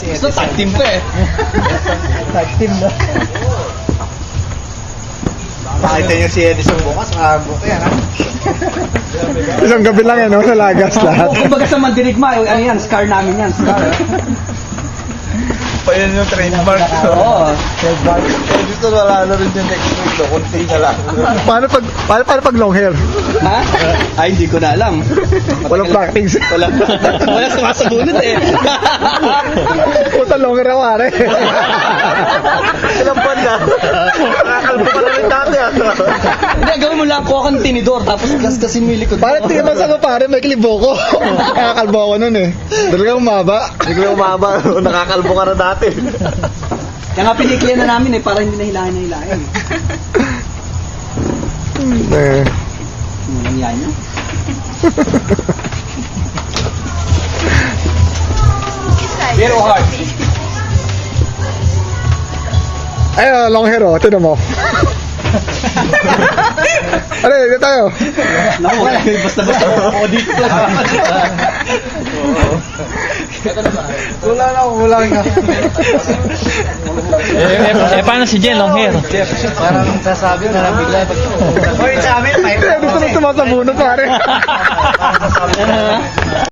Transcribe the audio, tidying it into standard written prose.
si Edison. Tag team to eh. Tag team na. Makita niyo si Edison bukas, buka yan ha. Isang gabi lang yan, no? Nalagas lahat. Kumbaga sa Mandirigma, ano yan, scar namin yan, scar. Pa yun yung trademark. Oo. Edison wala na rin yung next week, no? Kunti na lang. Paano pag long hair? Ha? Ay, hindi ko na alam. Walang practice. Wala sumasabunod eh. Puta long hair ako, pare. Ilang buwan na. Nakakalbo ka na rin dati ah. Hindi, gawin mo lang ako kang tinidor, tapos gaskasin mo yung likod. Pare, tingnan sa ko, pare, may klibo ko. Nakakalbo ako nun eh. Talagang umaba. Bigla umaba, nakakalbo ka na dati. Kaya nga piniklian na namin eh, para hindi na hilahin. Eh. Ano nangyari niya? Pero hard. Ay, long hair oh, tinan mo. Ano, dito tayo. Naku, basta-basta ako dito. Kulang ka. Paano si Jen, long hair? Parang sasabi na lang bigla. Hoy, sa amin, may Dito na sumasabunod, pare. sasabi na lang.